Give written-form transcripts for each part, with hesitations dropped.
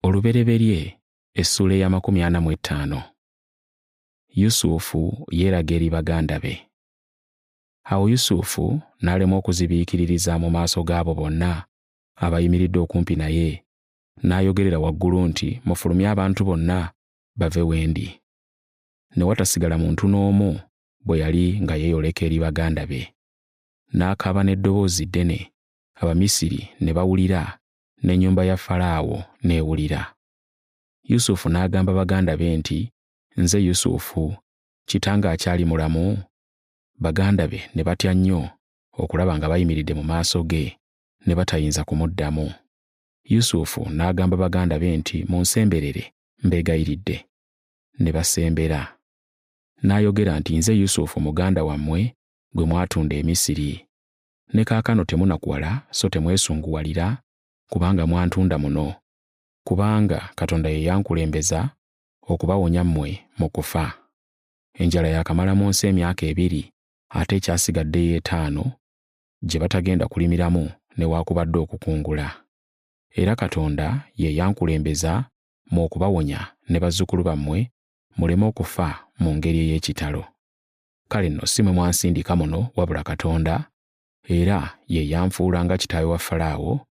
Olubereberye essula ya 45. Yusufu yeeraga eri baganda be. Awo Yusufu n'alemwa okuzibiikiririza mu maaso g'abo bonna abayimiridde okumpi naye, n'ayogerera waggulu nti, mufulumye abantu bonna bave wendi. Ne watasigala muntu n'omu bwe yali nga yeeyoleka eri baganda be. N'akaaba n'eddoboozi ddene, Abamisiri ne bawulira, n'ennyumba ya Falaawo n'ewulira. Yusufu n'agamba baganda be nti, nze Yusufu, kitange akyali mulamu? Baganda be ne batya nnyo okulaba nga bayimiridde mu maaso ge, ne batayinza kumuddamu. Yusufu n'agamba baganda be nti, munsemberere mbeegayiridde. Ne basembera. N'ayogera nti, nze Yusufu muganda wammwe gwe mwatunda e Misiri. Ne kaakano temunakuwala so temwesunguwalira, kubanga mwantunda muno, kubanga Katonda ye yankulembeza okubawonya mmwe mu kufa. Enjala yakamala mu nsi emyaka 2, ate ekyasigaddeyo 5 gye batagenda kulimiramu newaakubadde okukungula. Era Katonda ye yankulembeza mu okubawonya ne bazzukulu bammwe muleme okufa mu ngeri ey'ekitalo. Kale nno si mwe mwansindika muno wabula Katonda, era ye yanfuula nga kitaawe wa Falaawo,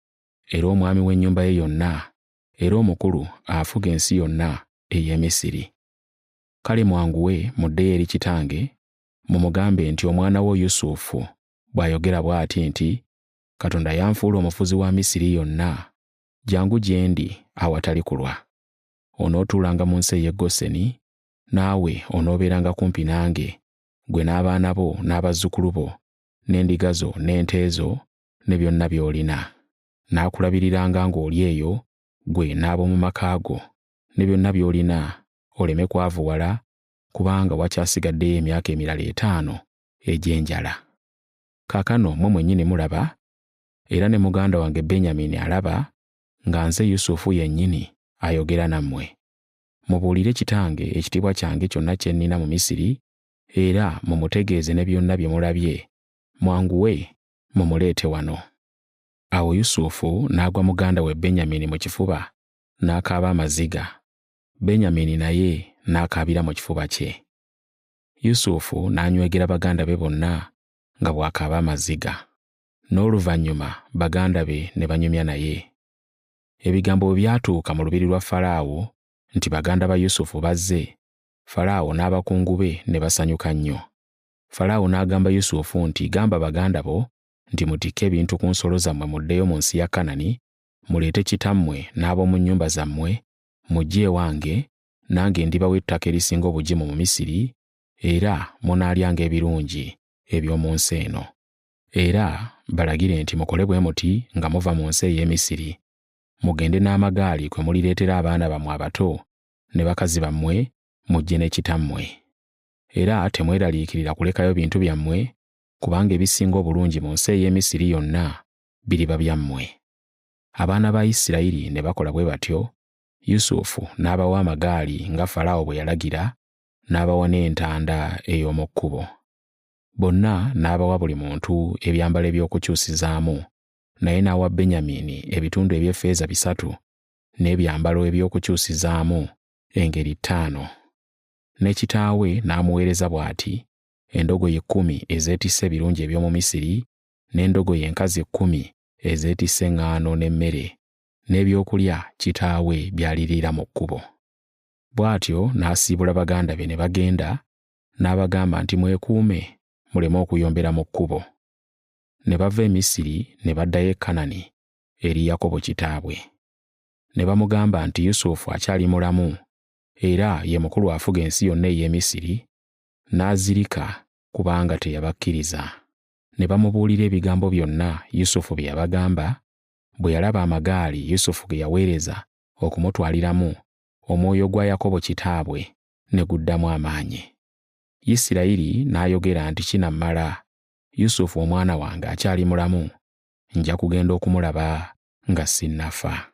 era omwami w'ennyumba ye yonna, era omukulu afuga ensi yonna ey'e Misiri. Kale mwanguwe muddeyo eri kitange, mumugambe nti omwana wo Yusufu bw'ayogera bw'ati nti, Katonda yanfuula omufuzi wa Misiri yonna, jangu gye ndi awatali kulwa. Onootuulanga mu nsi ey'e Goseni, naawe onoobeeranga kumpi nange, gwe n'abaana bo n'abazzukulu bo, n'endiga zo n'ente zo ne byonna by'olina. Naakulabiriranga ng'oli eyo, gwe n'ab'omu maka go, ne byonna by'olina, oleme kwavuwala, kubanga wakyasigaddeyo emyaka emirala 5 egy'enjala. Kaakano mmwe mwennyini mulaba, era ne muganda wange Benyamini alaba, nga nze Yusufu yennyini ayogera nammwe. Mubuulire kitange ekitiibwa kyange kyonna kye nnina mu Misiri, era mumutegeeze ne byonna bye mulabye, mwanguwe mumuleete wano. Awo Yusufu n'agwa muganda we Benyamini mu kifuba, n'akaaba amaziga. Benyamini naye n'akaabira mu kifuba kye. Yusufu n'anywegera baganda be bonna nga bw'akaaba amaziga. N'oluvannyuma baganda be ne banyumya naye. Ebigambo bwe byatuuka mu lubiri lwa Falaawo nti baganda ba Yusufu bazze, Falaawo n'abakungu be ne basanyuka nnyo. Falaawo n'agamba Yusufu nti, gamba baganda bo nti mutikke ebintu ku nsolo zammwe muddeyo mu nsi ya Kanani, muleete kitammwe n'ab'omu nnyumba zammwe, mujje ewange, nange ndibawa ettaka erisinga obugimu mu Misiri, era munaalyanga ebirungi eby'omu nsi eno. Era balagire nti mukole bwe muti nga muva mu nsi ey'e Misiri. Mugende n'amagaali kwe mulireetera abaana bammwe abato ne bakazi bammwe, mujje ne kitammwe. Era temweraliikirira kulekayo bintu byammwe, kubanga ebisinga obulungi mu nsi ey'e Misiri yonna biriba byammwe. Abaana ba Isirayiri ne bakola bwe batyo. Yusufu n'abawa amagaali nga Falaawo bwe yalagira, n'abawa n'entanda ey'omu kkubo. Bonna n'abawa buli muntu ebyambalo eby'okukyusizaamu, naye n'awa Benyamini ebitundu eby'effeeza 3 n'ebyambalo eby'okukyusizaamu engeri 5. Ne kitaawe n'amuweereza bw'ati, endogoyi 10 ezeetisse ebirungi eby'omu Misiri, n'endogoyi enkazi 10 ezeetisse eŋŋaano n'emmere, n'ebyokulya kitaawe by'aliriira mu kkubo. Bw'atyo n'asiibula baganda be ne bagenda, n'abagamba nti mwekuume muleme okuyombera mu kkubo. Ne bava e Misiri ne baddayo e Kanani eri Yakobo kitaabwe. Ne bamugamba nti Yusufu akyali mulamu, era ye mukulu afuga ensi yonna ey'e Misiri, n'azirika kubanga teyabakkiriza. Ne bamubuulira ebigambo byonna Yusufu bye yabagamba, bwe yalaba amagaali Yusufu ge yaweereza okumutwaliramu, omwoyo gwa Yakobo kitaabwe ne guddamu amaanyi. Isirayiri n'ayogera nti kinammala, Yusufu omwana wange akyali mulamu, nja kugenda okumulaba nga sinnafa.